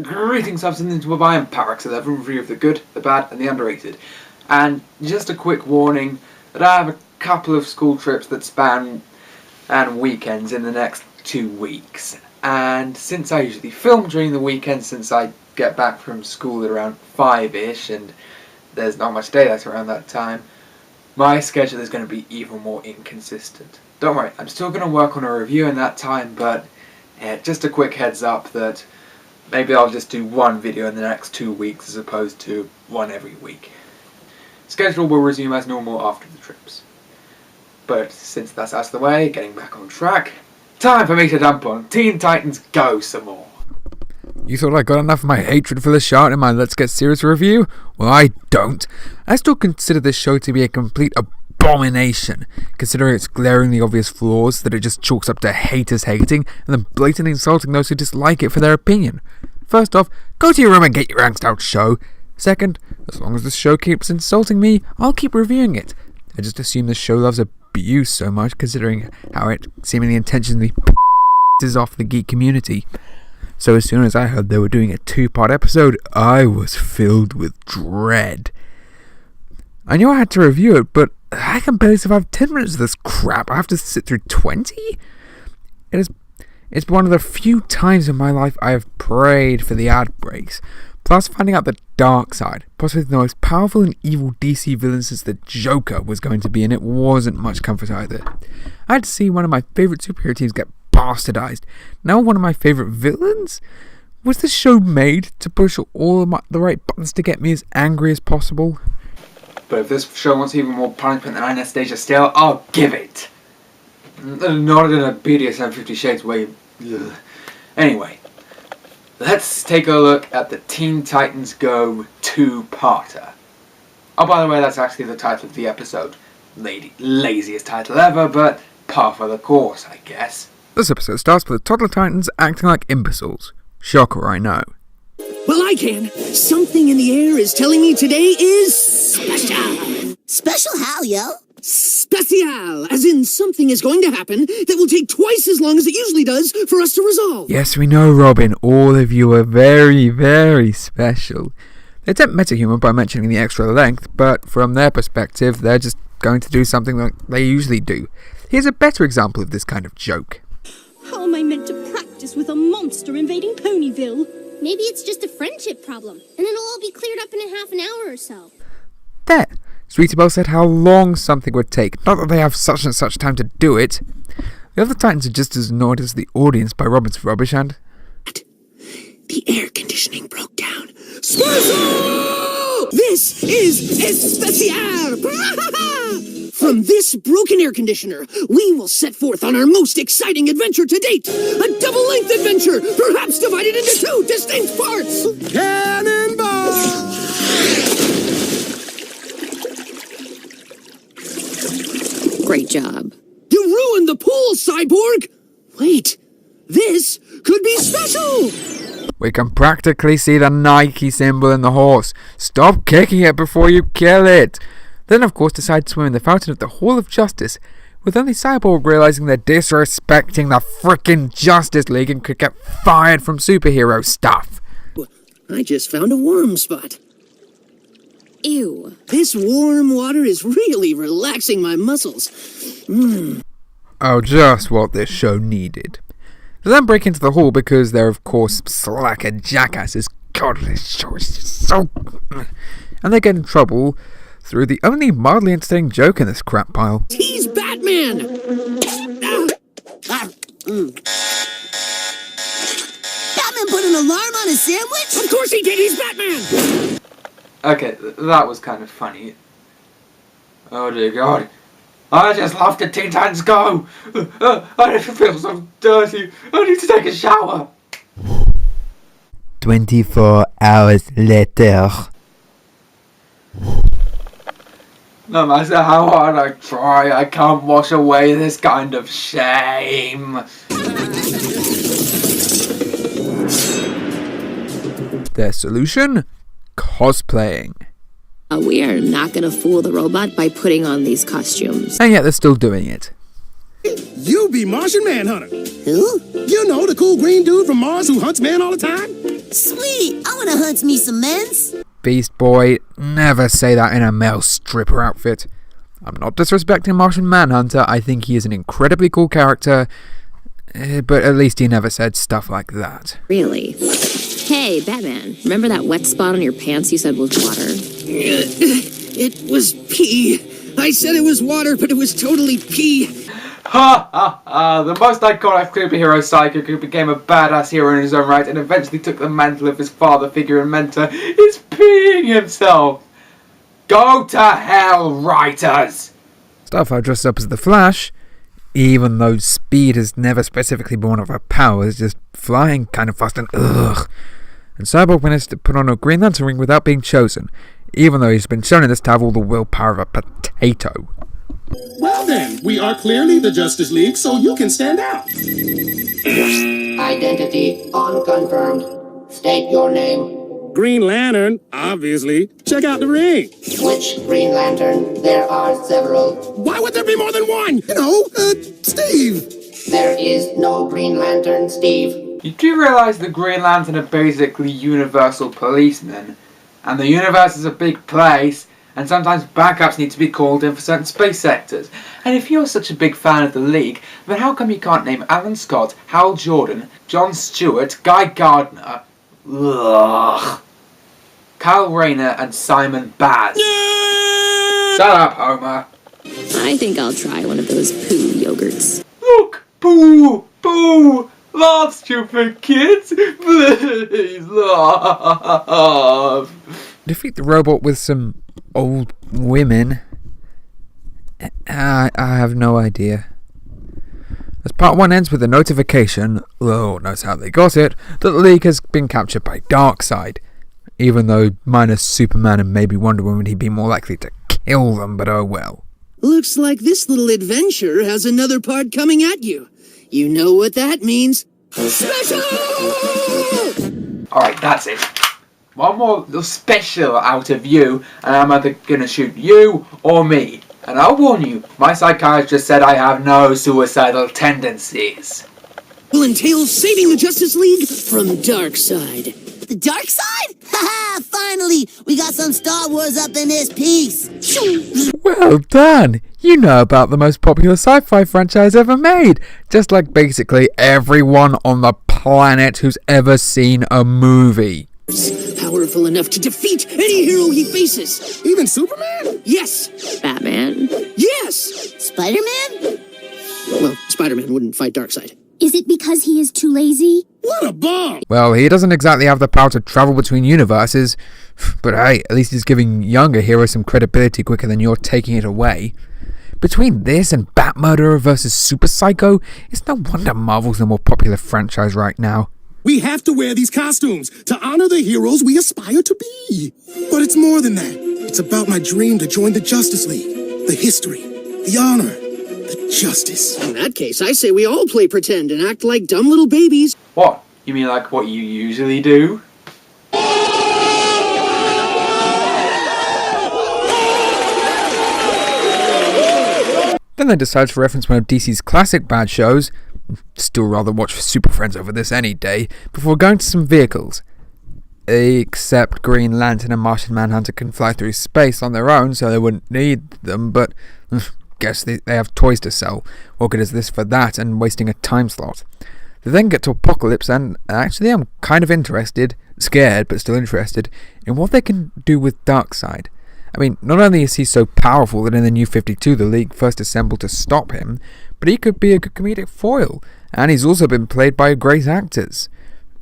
Greetings, substance into I am Parax11, review of the good, the bad, and the underrated. And just a quick warning that I have a couple of school trips that span weekends in the next 2 weeks. And since I usually film during the weekend, since I get back from school at around 5-ish, and there's not much daylight around that time, my schedule is going to be even more inconsistent. Don't worry, I'm still going to work on a review in that time, but just a quick heads up that maybe I'll just do one video in the next 2 weeks as opposed to one every week. Schedule will resume as normal after the trips. But since that's out of the way, getting back on track, time for me to dump on Teen Titans Go some more. You thought I got enough of my hatred for the shark in my Let's Get Serious review? Well, I don't. I still consider this show to be a complete abomination, considering its glaringly obvious flaws that it just chalks up to haters hating and then blatantly insulting those who dislike it for their opinion. First off, go to your room and get your angst out, show. Second, as long as this show keeps insulting me, I'll keep reviewing it. I just assume this show loves abuse so much, considering how it seemingly intentionally pisses off the geek community. So as soon as I heard they were doing a 2-part episode, I was filled with dread. I knew I had to review it, but I can barely survive 10 minutes of this crap. I have to sit through 20? It's one of the few times in my life I have prayed for the ad breaks. Plus, finding out the dark side, possibly the most powerful and evil DC villain since the Joker was going to be in it, wasn't much comfort either. I had to see one of my favourite superhero teams get bastardized. Now one of my favourite villains? Was this show made to push all of the right buttons to get me as angry as possible? But if this show wants even more punishment than Anastasia Steele, I'll give it. Not in a BDSM 50 Shades way. Ugh. Anyway, let's take a look at the Teen Titans Go 2-parter. Oh, by the way, that's actually the title of the episode. Laziest title ever, but par for the course, I guess. This episode starts with the Toddler Titans acting like imbeciles. Shocker, I know. Well, I can. Something in the air is telling me today is special. Special how, yo? Special, as in something is going to happen that will take twice as long as it usually does for us to resolve. Yes, we know, Robin. All of you are very, very special. They attempt meta-humor by mentioning the extra length, but from their perspective, they're just going to do something like they usually do. Here's a better example of this kind of joke. How am I meant to practice with a monster invading Ponyville? Maybe it's just a friendship problem, and it'll all be cleared up in half an hour or so. There! Sweetie Belle said how long something would take, not that they have such and such time to do it. The other Titans are just as annoyed as the audience by Robin's rubbish and... The air conditioning broke down. Special! This is Especial! From this broken air conditioner, we will set forth on our most exciting adventure to date. A double-length adventure, perhaps divided into 2 distinct parts. Cannonball! Great job. You ruined the pool, Cyborg! Wait, this could be special! We can practically see the Nike symbol in the horse. Stop kicking it before you kill it. Then, of course, decide to swim in the fountain of the Hall of Justice, with only Cyborg realizing they're disrespecting the frickin' Justice League and could get fired from superhero stuff. I just found a warm spot. Ew. This warm water is really relaxing my muscles. Oh, just what this show needed. They then break into the hall because they're, of course, slacker jackasses. God, this show is so... And they get in trouble through the only mildly entertaining joke in this crap pile. He's Batman! Batman put an alarm on a sandwich? Of course he did, he's Batman! Okay, that was kind of funny. Oh dear God. I just love the Teen Titans Go! I feel so dirty. I need to take a shower. 24 hours later. No matter how hard I try, I can't wash away this kind of shame. Their solution? Cosplaying. We are not going to fool the robot by putting on these costumes. And yet they're still doing it. You be Martian Manhunter. Who? You know, the cool green dude from Mars who hunts men all the time? Sweet, I wanna hunt me some men's. Beast Boy, never say that in a male stripper outfit. I'm not disrespecting Martian Manhunter, I think he is an incredibly cool character, but at least he never said stuff like that. Really? Hey, Batman, remember that wet spot on your pants you said was water? It was pee. I said it was water, but it was totally pee. Ha ha ha! The most iconic superhero psychic who became a badass hero in his own right and eventually took the mantle of his father figure and mentor is peeing himself! Go to hell, writers! Starfire dressed up as the Flash, even though speed has never specifically been one of her powers, just flying kind of fast and ugh. And Cyborg managed to put on a Green Lantern ring without being chosen, even though he's been shown in this to have all the willpower of a potato. Well then, we are clearly the Justice League, so you can stand out. Identity unconfirmed. State your name. Green Lantern, obviously. Check out the ring. Which Green Lantern? There are several. Why would there be more than one? Steve. There is no Green Lantern, Steve. You do realise the Green Lantern are basically universal policemen, and the universe is a big place, and sometimes backups need to be called in for certain space sectors. And if you're such a big fan of the League, then how come you can't name Alan Scott, Hal Jordan, John Stewart, Guy Gardner, Kyle Rayner, and Simon Baz? Shut up, Homer. I think I'll try one of those poo yogurts. Look! Pooh! Pooh! Laugh, stupid kids! Please laugh! Defeat the robot with some old women? I have no idea. As part 1 ends with a notification, Lord knows how they got it, that the League has been captured by Darkseid. Even though minus Superman and maybe Wonder Woman he'd be more likely to kill them, but oh well. Looks like this little adventure has another part coming at you. You know what that means. Special! Alright, that's it. One more little special out of you, and I'm either gonna shoot you or me. And I'll warn you, my psychiatrist said I have no suicidal tendencies. Will entail saving the Justice League from Darkseid. The dark side? Haha, finally! We got some Star Wars up in this piece. Well done! You know about the most popular sci-fi franchise ever made, just like basically everyone on the planet who's ever seen a movie. Powerful enough to defeat any hero he faces. Even Superman? Yes. Batman? Yes. Spider-Man? Well, Spider-Man wouldn't fight Darkseid. Is it because he is too lazy? What a bomb! Well, he doesn't exactly have the power to travel between universes, but hey, at least he's giving younger heroes some credibility quicker than you're taking it away. Between this and Batmurderer versus Super Psycho, it's no wonder Marvel's the more popular franchise right now. We have to wear these costumes to honor the heroes we aspire to be. But it's more than that. It's about my dream to join the Justice League. The history, the honor, the justice. In that case, I say we all play pretend and act like dumb little babies. What? You mean like what you usually do? Then they decide to reference one of DC's classic bad shows, still rather watch Super Friends over this any day, before going to some vehicles. Except Green Lantern and Martian Manhunter can fly through space on their own, so they wouldn't need them, but guess they have toys to sell. What good is this for that, and wasting a time slot? They then get to Apocalypse, and actually I'm kind of interested, scared but still interested, in what they can do with Darkseid. I mean, not only is he so powerful that in the New 52 the League first assembled to stop him, but he could be a good comedic foil, and he's also been played by great actors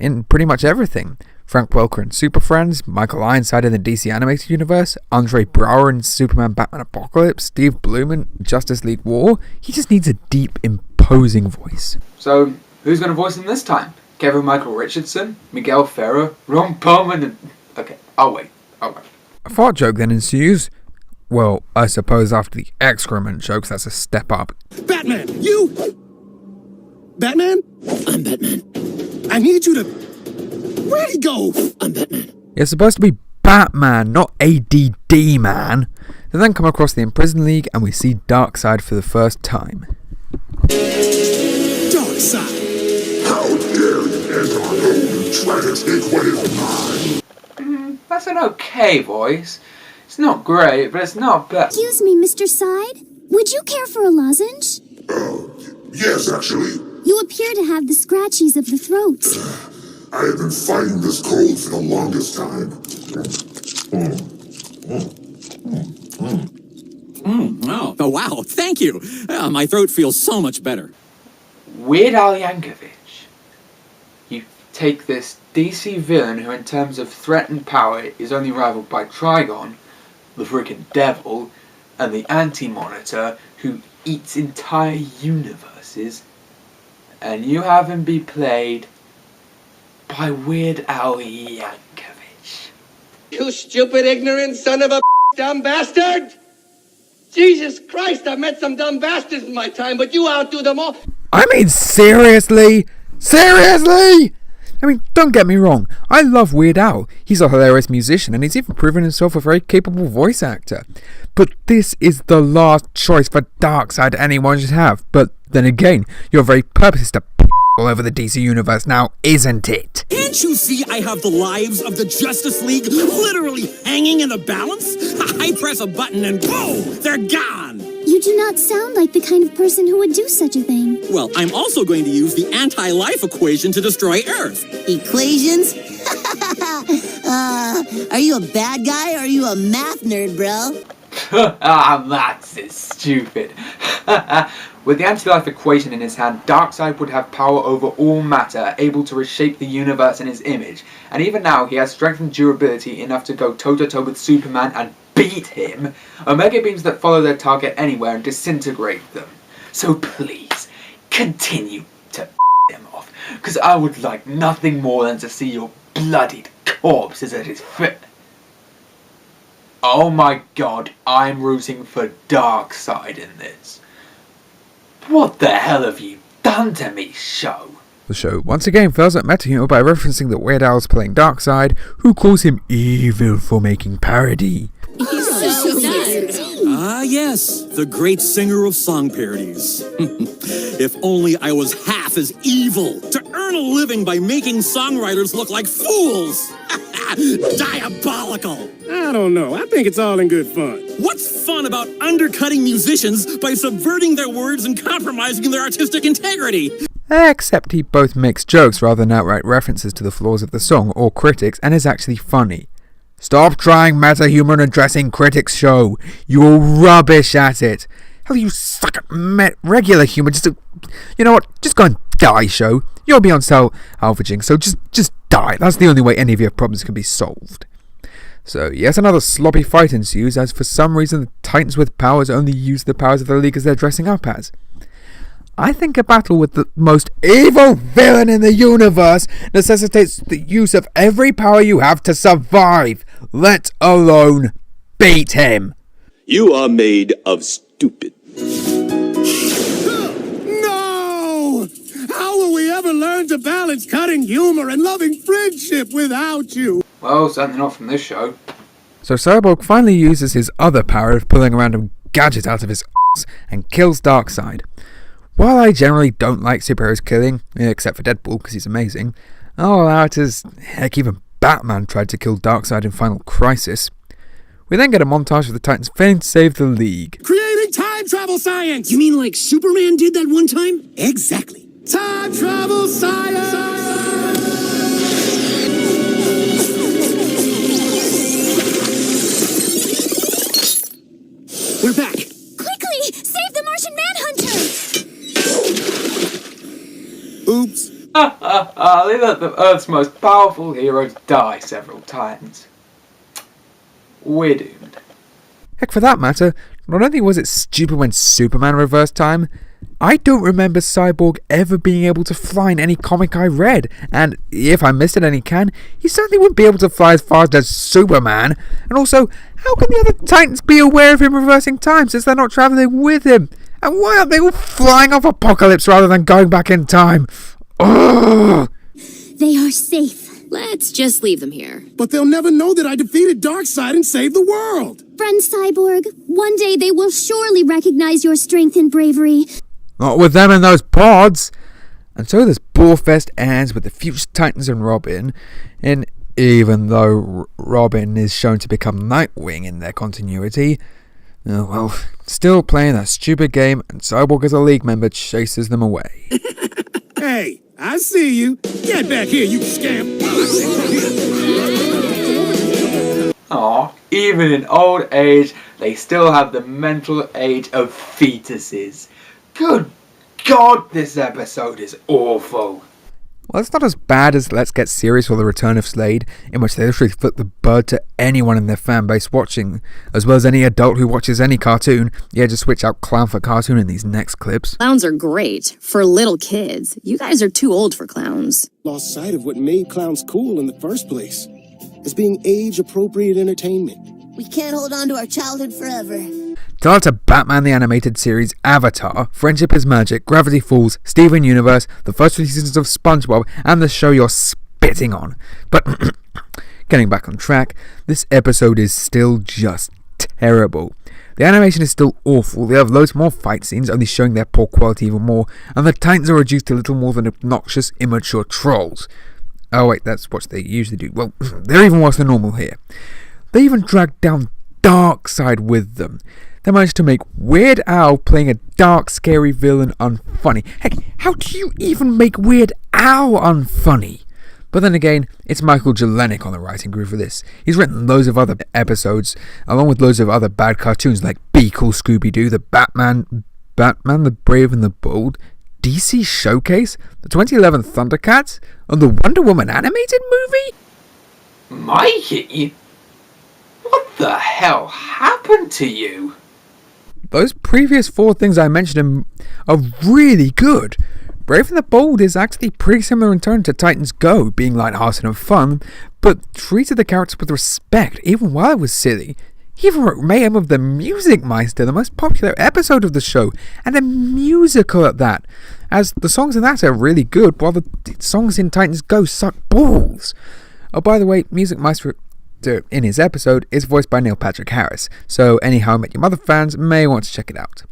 in pretty much everything. Frank Welker in Super Friends, Michael Ironside in the DC Animated Universe, Andre Braugher in Superman Batman Apocalypse, Steve Blum in Justice League War. He just needs a deep, imposing voice. So, who's going to voice him this time? Kevin Michael Richardson? Miguel Ferrer? Ron Perlman? Okay, I'll wait. A fart joke then ensues. Well, I suppose after the excrement jokes, that's a step up. Batman, you... Batman? I'm Batman. I need you to... Where'd he go? I'm Batman. You're supposed to be Batman, not ADD man. They then come across the Imprisoned League and we see Darkseid for the first time. Darkseid. How dare you enter our home and try to take what is mine? That's an okay voice. It's not great, but it's not bad. Excuse me, Mr. Side. Would you care for a lozenge? Yes, actually. You appear to have the scratchies of the throat. I have been fighting this cold for the longest time. Oh, wow, thank you. My throat feels so much better. Weird Al Yankovic. You take this DC villain who in terms of threat and power is only rivaled by Trigon, the freaking devil, and the Anti-Monitor who eats entire universes, and you have him be played by Weird Al Yankovic. You stupid, ignorant son of a dumb bastard! Jesus Christ, I've met some dumb bastards in my time, but you outdo them all. I mean, seriously? Seriously? I mean, don't get me wrong, I love Weird Al. He's a hilarious musician and he's even proven himself a very capable voice actor. But this is the last choice for Darkseid anyone should have. But then again, your very purpose is to all over the DC universe now, isn't it? Can't you see I have the lives of the Justice League literally hanging in the balance? I press a button and boom, they're gone! You do not sound like the kind of person who would do such a thing. Well, I'm also going to use the anti-life equation to destroy Earth. Equations? Are you a bad guy or are you a math nerd, bro? Maths is stupid. With the anti-life equation in his hand, Darkseid would have power over all matter, able to reshape the universe in his image. And even now, he has strength and durability enough to go toe-to-toe with Superman and beat him. Omega beams that follow their target anywhere and disintegrate them. So please, continue to him off, because I would like nothing more than to see your bloodied corpses at his foot. Oh my god, I'm rooting for Darkseid in this. What the hell have you done to me, show? The show once again fails at meta humor by referencing that Weird Al's playing Darkseid, who calls him evil for making parody. Ah, yes, the great singer of song parodies. If only I was half as evil to earn a living by making songwriters look like fools. Diabolical. I don't know. I think it's all in good fun. What's fun about undercutting musicians by subverting their words and compromising their artistic integrity? Except he both makes jokes rather than outright references to the flaws of the song or critics and is actually funny. Stop trying meta humor and addressing critics, show. You're rubbish at it. Hell, you suck at regular humor. You know what? Just go and die, show. You're beyond salvaging, so just die. That's the only way any of your problems can be solved. So, yes, another sloppy fight ensues, as for some reason the Titans with powers only use the powers of the League as they're dressing up as. I think a battle with the most evil villain in the universe necessitates the use of every power you have to survive, let alone beat him. You are made of stupid. No! How will we ever learn to balance cutting humor and loving friendship without you? Well, certainly not from this show. So Cyborg finally uses his other power of pulling a random gadget out of his ass and kills Darkseid. While I generally don't like superheroes killing, except for Deadpool because he's amazing, I'll allow it as, heck, even Batman tried to kill Darkseid in Final Crisis. We then get a montage of the Titans failing to save the League. Creating time travel science! You mean like Superman did that one time? Exactly. Time travel science! We're back. Quickly! Save the Martian Manhunter! Oops. Let the Earth's most powerful heroes die several times. We're doomed. Heck, for that matter, not only was it stupid when Superman reversed time, I don't remember Cyborg ever being able to fly in any comic I read, and if I missed it any can, he certainly wouldn't be able to fly as fast as Superman. And also, how can the other Titans be aware of him reversing time since they're not travelling with him? And why aren't they all flying off Apocalypse rather than going back in time? Ugh! They are safe. Let's just leave them here. But they'll never know that I defeated Darkseid and saved the world. Friend Cyborg, one day they will surely recognize your strength and bravery. Not with them in those pods! And so this Ballfest ends with the future Titans and Robin, and even though Robin is shown to become Nightwing in their continuity, well, still playing that stupid game, and Cyborg as a League member chases them away. Hey, I see you. Get back here, you scamp. Aw, even in old age, they still have the mental age of fetuses. Good God, this episode is awful. Well, it's not as bad as Let's Get Serious or The Return of Slade, in which they literally flip the bird to anyone in their fan base watching, as well as any adult who watches any cartoon. Yeah, just switch out clown for cartoon in these next clips. Clowns are great for little kids. You guys are too old for clowns. Lost sight of what made clowns cool in the first place, as being age-appropriate entertainment. We can't hold on to our childhood forever. Tell it to Batman the Animated Series, Avatar, Friendship is Magic, Gravity Falls, Steven Universe, the first 3 seasons of SpongeBob, and the show you're spitting on. But, getting back on track, this episode is still just terrible. The animation is still awful, they have loads more fight scenes, only showing their poor quality even more, and the Titans are reduced to little more than obnoxious, immature trolls. Oh wait, that's what they usually do. Well, they're even worse than normal here. They even drag down Darkseid with them. They managed to make Weird Al playing a dark, scary villain unfunny. Heck, how do you even make Weird Al unfunny? But then again, it's Michael Jelenic on the writing group for this. He's written loads of other episodes, along with loads of other bad cartoons like Be Cool Scooby-Doo, the Batman, the Brave and the Bold, DC Showcase, the 2011 Thundercats, and the Wonder Woman animated movie? Mikey? What the hell happened to you? Those previous 4 things I mentioned are really good. Brave and the Bold is actually pretty similar in tone to Titans Go, being lighthearted and fun, but treated the characters with respect, even while it was silly. He even wrote Mayhem of the Music Meister, the most popular episode of the show, and a musical at that, as the songs in that are really good, while the songs in Titans Go suck balls. Oh, by the way, Music Meister in his episode is voiced by Neil Patrick Harris, so any How I Met Your Mother fans may want to check it out.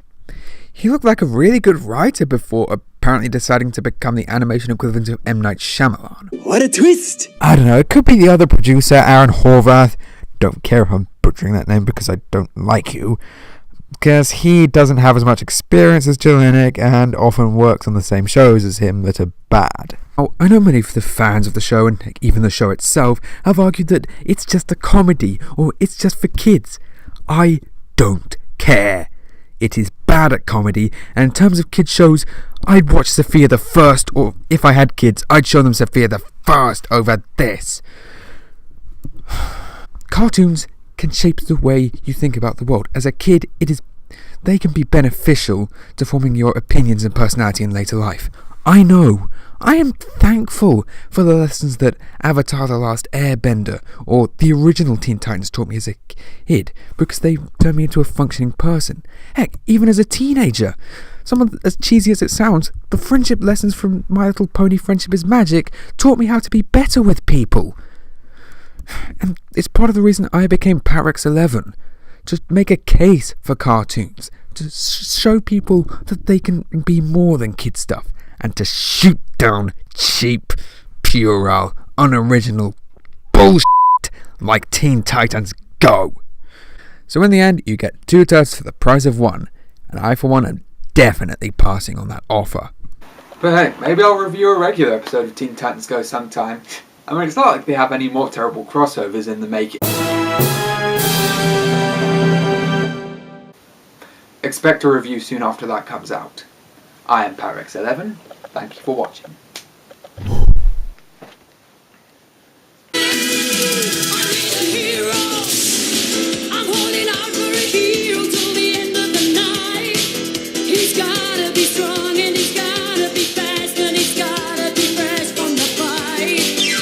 He looked like a really good writer before apparently deciding to become the animation equivalent of M. Night Shyamalan. What a twist! I don't know, it could be the other producer, Aaron Horvath. Don't care if I'm butchering that name because I don't like you. Because he doesn't have as much experience as Jelenic and often works on the same shows as him that are bad. Oh, I know many of the fans of the show, and even the show itself, have argued that it's just a comedy, or it's just for kids. I don't care. It is bad at comedy, and in terms of kids shows, I'd watch Sophia the First, or if I had kids, I'd show them Sophia the First over this. Cartoons can shape the way you think about the world. As a kid, they can be beneficial to forming your opinions and personality in later life. I know. I am thankful for the lessons that Avatar The Last Airbender or the original Teen Titans taught me as a kid, because they turned me into a functioning person. Heck, even as a teenager. As cheesy as it sounds, the friendship lessons from My Little Pony Friendship is Magic taught me how to be better with people. And it's part of the reason I became Parex 11, to make a case for cartoons, to show people that they can be more than kid stuff, and to shoot down cheap, puerile, unoriginal bullshit like Teen Titans Go. So in the end, you get 2 turds for the price of 1, and I for one am definitely passing on that offer. But hey, maybe I'll review a regular episode of Teen Titans Go sometime. I mean, it's not like they have any more terrible crossovers in the making. Expect a review soon after that comes out. I am Parex11. Thank you for watching.